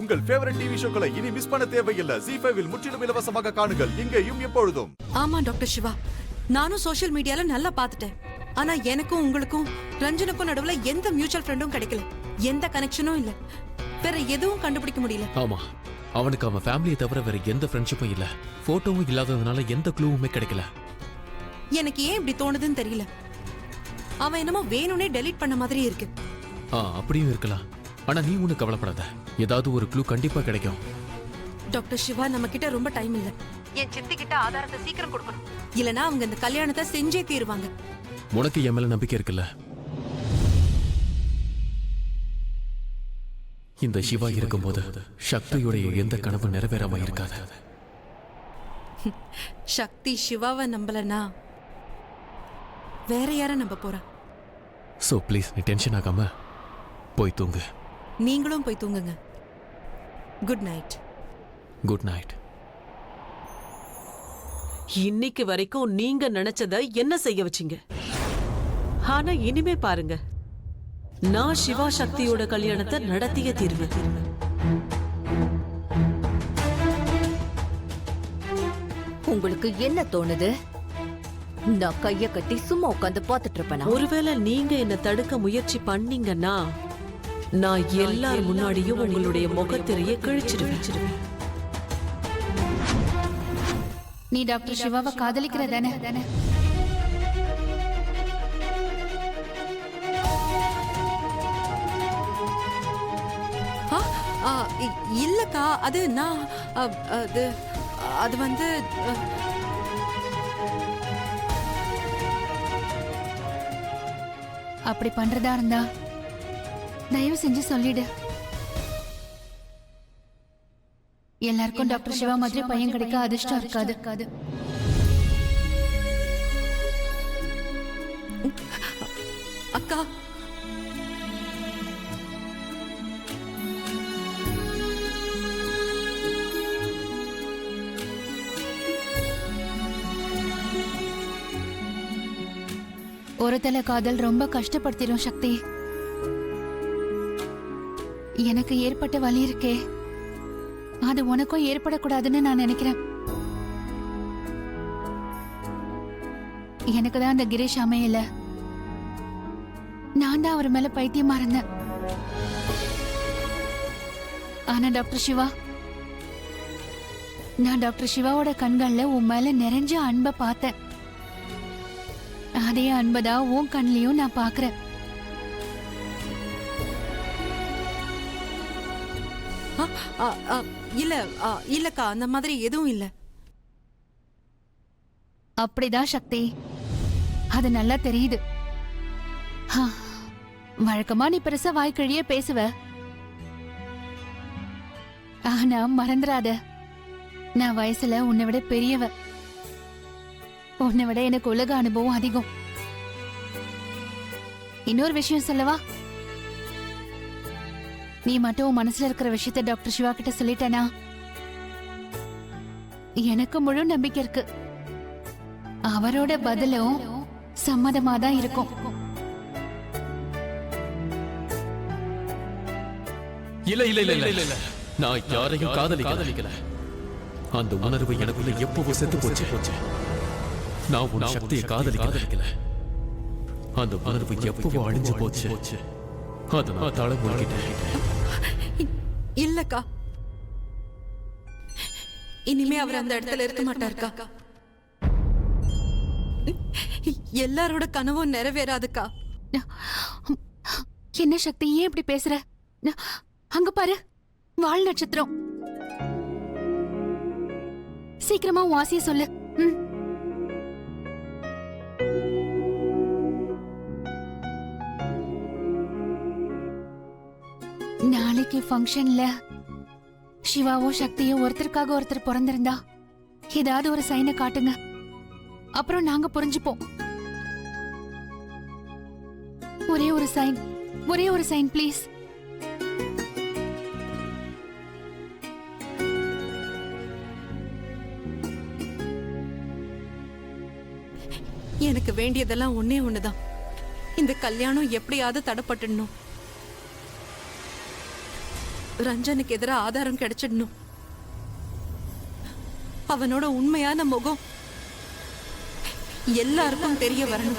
உங்கள் favourite TV ஷோக்களை இனி miss பண்ண தேவையில்லை. ZEE5 இல் முற்றிலும் இலவசமாக காணுங்கள், இங்கேயும் எப்பொழுதும். ஆமா டாக்டர் சிவா, நானும் சோஷியல் மீடியால நல்லா பார்த்துட்டேன். ஆனா எனக்கும் உங்களுக்கும் ரஞ்சனுக்கும் நடுவுல எந்த மியூச்சுவல் ஃப்ரெண்டும் கிடைக்கல, எந்த கனெக்ஷனும் இல்ல, வேற எதுவும் கண்டுபிடிக்க முடியல. ஆமா, அவனுக்கு அவன் ஃபேமிலியை தவிர வேற எந்த ஃப்ரெண்ட்ஷிப்பும் இல்ல, போட்டோவும் இல்லாததுனால எந்த க்ளூவுமே கிடைக்கல. எனக்கு ஏன் இப்படி தோணுதுன்னு தெரியல. அவன் என்னமோ வேணும்னே டெலீட் பண்ண மாதிரி இருக்கு. அப்படியும் இருக்கலாம். ஆனா நீ ஒண்ணு கவலைப்படாத, ஏதாவது ஒரு க்ளூ கண்டிப்பா கிடைக்கும். டாக்டர் சிவா, நம்ம கிட்ட ரொம்ப டைம் இல்ல. என் சித்தி கிட்ட ஆதாரத்தை சீக்கிரம் கொடுக்கணும், இல்லனா அவங்க இந்த கல்யாணத்தை செஞ்சே தீருவாங்க. உனக்கு என் மேல நம்பிக்கை இருக்குல்ல? இந்த சிவா இருக்கும்போது சக்தியுடைய எந்த கனவு நிறைவேறாம இருக்காது. சக்தி சிவாவை நம்பலனா வேற யார நம்ப போறா? சோ ப்ளீஸ், நீ டென்ஷன் ஆகாம போய் தூங்கு. நீங்களும் போய் தூங்குங்க. Good night. Good night. இன்னைக்கு வரைக்கும் நீங்க நினைச்சத என்ன செய்ய வச்சீங்க? ஆனா இனிமே பாருங்க, நான் சிவா சக்தியோட கல்யாணத்தை நடத்திய தீர்வு. உங்களுக்கு என்ன தோணுது? நான் கைய கட்டி சும்மா உட்காந்து பாத்துட்டு இருப்பேன். ஒருவேளை நீங்க என்ன தடுக்க முயற்சி பண்ணீங்கன்னா நான் எல்லார் முன்னாடியும் உங்களுடைய முகத்திரையை கிழிச்சிடுவேன். நீ டாக்டர் சிவாவை காதலிக்கிற தானே? இல்லக்கா, அது நான் அது வந்து அப்படி பண்றதா இருந்தா தயவு செஞ்சு சொல்லிடு. எல்லாருக்கும் டாக்டர் சிவா மாதிரி பையன் கிடைக்க அதிர்ஷ்டம் இருக்காது. அக்கா, ஒரு தலை காதல் ரொம்ப கஷ்டப்படுத்திடும் சக்தி. எனக்கு ஏற்பட்ட வலி இருக்கே, அது உனக்கும் ஏற்படக்கூடாதுன்னு நான் நினைக்கிறேன். எனக்கு தான் அந்த கிரீஷ் அமையல, நான் தான் அவர் மேல பைத்தியமா இருந்தேன். ஆனா டாக்டர் சிவா, நான் டாக்டர் சிவாவோட கண்கள்ல உன் மேல நிறைஞ்ச அன்பை பார்த்தேன். அதே அன்பதான் உன் கண்லயும் நான் பாக்குறேன். இல்லக்கா, அந்த மாதிரி எதுவும் இல்ல. அப்படிதான் சக்தி, அது நல்லா தெரியுது. வழக்கமா நீ பெருசா வாய்க்கழியே பேசுவ, ஆனா மறந்துடாத, நான் வயசுல உன்னை விட பெரியவ. உன்னை விட எனக்கு உலக அனுபவம் அதிகம். இன்னொரு விஷயம் சொல்லவா? நீ மட்டும் உன் மனசுல இருக்கிற விஷயத்த டாக்டர் சிவா கிட்ட சொல்லிட்டனா எனக்கு முழு நம்பிக்கை இருக்கு, அவரோட பதிலும் சம்மதமா தான் இருக்கும். இல்ல இல்ல இல்ல இல்ல இல்ல, நான் யாரையும் காதலிக்கல. அந்த உணர்வு எனக்குள்ள எப்பவோ செத்து போச்சு. நான் உன் சக்தியை காதலிக்கல. அந்த உணர்வு எப்பவோ அழிஞ்சு போச்சு. அதை நான் தலை மூழ்கிட்டேன். இல்லக்கா, இனிமே அவர் அந்த இடத்துல இருக்க மாட்டாருக்கா. எல்லாரோட கனவும் நிறைவேறாதுக்கா. என்ன சக்தி, ஏன் இப்படி பேசுற? அங்க பாரு, வால் நட்சத்திரம். சீக்கிரமா வாசிய சொல்லு. நாளைக்கு ஃபங்க்ஷன்ல சிவாவோ சக்தியோ ஒருத்தருக்காக ஒருத்தர் பிறந்திருந்தா ஏதாவது ஒரு சைனை காட்டுங்க, அப்புறம் நாங்க புரிஞ்சுப்போம். ஒரே ஒரு சைன் ப்ளீஸ். எனக்கு வேண்டியதெல்லாம் ஒன்னே ஒண்ணுதான், இந்த கல்யாணம் எப்படியாவது தடைப்பட்டுடணும். ரஞ்சனுக்கு எதிராக ஆதாரம் கிடைச்சிடணும். அவனோட உண்மையான முகம் எல்லாருக்கும் தெரிய வரணும்.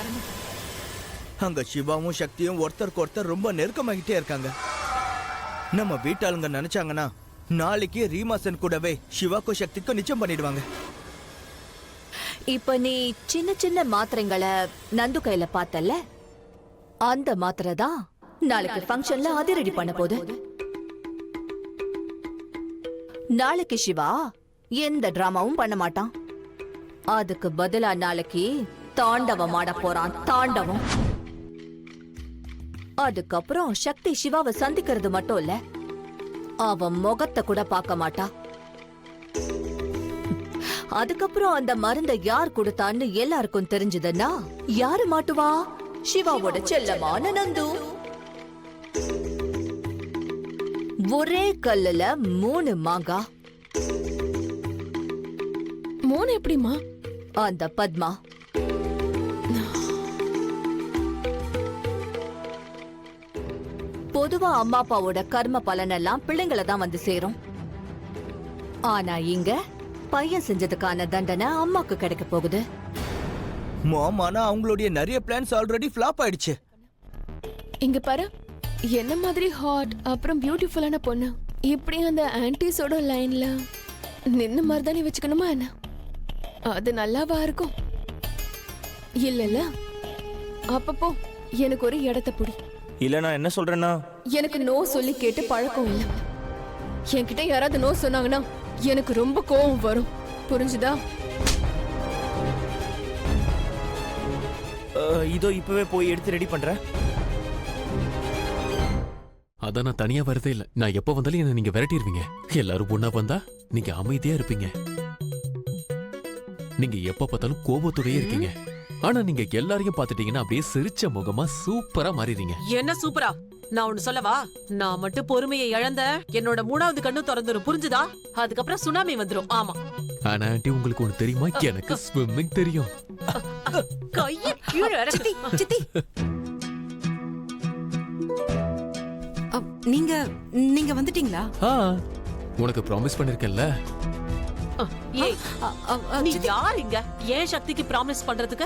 அங்க சிவாவும் சக்தியும் ஒருத்தருக்கு ஒருத்தர் ரொம்ப நெருக்கமாகிட்டே இருக்காங்க. நம்ம வீட்டாளுங்க நினைச்சாங்கன்னா நாளைக்கு ரீமாசன் கூடவே சிவாக்கும் சக்திக்கும் நிச்சயம் பண்ணிடுவாங்க. இப்ப நீ சின்ன சின்ன மாத்திரைங்களை நந்து கையில பார்த்தல்ல, அந்த மாத்திரை தான் நாளைக்கு ஃபங்க்ஷன்ல அதிரடி பண்ண போகுது. நாளைக்கு சிவா எந்த டிராமாவும் பண்ண மாட்டான். அதுக்கு பதிலா நாளைக்கு தாண்டவம் ஆட போறான். தாண்டவம். அதுக்கப்புறம் சக்தி சிவாவை சந்திக்கிறது மட்டும் இல்ல, அவன் முகத்தை கூட பார்க்க மாட்டா. அதுக்கப்புறம் அந்த மருந்தை யார் கொடுத்தான்னு எல்லாருக்கும் தெரிஞ்சதுன்னா யாரு மாட்டுவா? சிவாவோட செல்லமான நந்து. ஒரே கல்லுல 3 மாங்கா. 3 எப்படிமா? அந்த பத்மா பொதுவா அம்மா அப்பாவோட கர்ம பலனெல்லாம் பிள்ளைங்கள தான் வந்து சேரும். ஆனா இங்க பையன் செஞ்சதுக்கான தண்டனை அம்மாக்கு கிடைக்க போகுது. மாமானா அவங்களுடைய நிறைய பிளான்ஸ் ஆல்ரெடி ஃபிளாப் ஆயிடுச்சு. இங்க பாரு, என்ன மாதிரி ஹாட் அப்புறம் பியூட்டிஃபுல்லான பொண்ணு இப்படி அந்த ஆன்டிஸோட லைன்ல நின்ன மருதாணி வச்சுக்கணுமா என்ன? அது நல்லாவா இருக்கும்? இல்லல்ல. அப்பப்போ எனக்கு ஒரு இடத்த புடி. இல்ல நான் என்ன சொல்றேன்னா, எனக்கு நோ சொல்லி கேட்டு பழக்கம் இல்ல. என்கிட்ட யாராவது நோ சொன்னாங்கன்னா எனக்கு ரொம்ப கோவம் வரும். புரிஞ்சுதா? இதோ இப்பவே போய் எடுத்து ரெடி பண்றேன். அதான் நான் தனியா வரதே இல்ல. நான் எப்ப வந்தாலும் என்ன நீங்க விரட்டிடுவீங்க. எல்லாரும் ஒண்ணா வந்தா நீங்க அமைதியா இருப்பீங்க. நீங்க எப்ப பார்த்தாலும் கோபத்தோடயே இருக்கீங்க. ஆனா நீங்க எல்லாரையும் பாத்துட்டீங்கன்னா அப்படியே சிரிச்ச முகமா சூப்பரா மாறிடுங்க. என்ன சூப்பரா? நான் ஒண்ணு சொல்லவா? நான் மட்டும் பொறுமையை இழந்த என்னோட 3வது கண்ணு திறந்துரும். புரிஞ்சுதா? அதுக்கப்புறம் சுனாமி வந்துரும். ஆமா. ஆனா ஆண்டி, உங்களுக்கு ஒண்ணு தெரியுமா? எனக்கு ஸ்விம்மிங் தெரியும். கைய கீழே இறக்கு. சித்தி, நீங்க வந்துட்டீங்களா? உனக்கு ப்ராமிஸ் பண்ணிருக்கேன்ல. ஏய், நீ யார் இங்க? ஏன் சக்திக்கு ப்ராமிஸ் பண்றதுக்கு?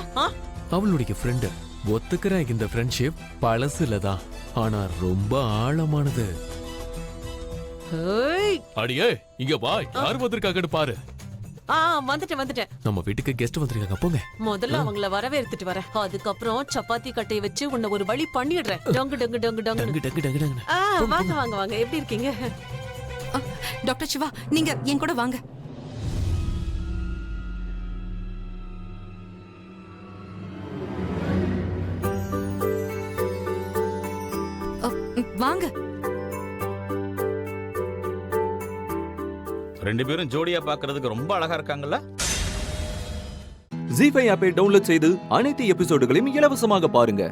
அவளுடைய ஃப்ரெண்டு. ஒத்துக்கிறேன், இந்த ஃப்ரெண்ட்ஷிப் பழசுலதான், ஆனா ரொம்ப ஆழமானது. அடியே இங்க வா, யார் வந்திருக்காங்கன்னு பாரு. வந்துட்டேன். நம்ம வீட்டுக்கு கெஸ்ட் வந்திருக்காங்க, போங்க. முதல்ல அவங்கள வரவேற்த்துட்டு வரேன். அதுக்கப்புறம் சப்பாத்தி கட்டையை வச்சு உன்னை ஒரு வழி பண்ணிடுறேன். டங்கு டங்கு டங்கு டங்கு. டங்கு டங்கு டங்கு டங்கு. வாங்க வாங்க வாங்க. எப்படி இருக்கீங்க? டாக்டர் சிவா, நீங்க என் கூட வாங்க. வாங்க. 2 பேரும் ஜோடியா பார்க்கிறதுக்கு ரொம்ப அழகா இருக்காங்கல்ல? ஜீ5 ஆப்பை டவுன்லோட் செய்து அனைத்து எபிசோடுகளையும் இலவசமாக பாருங்க.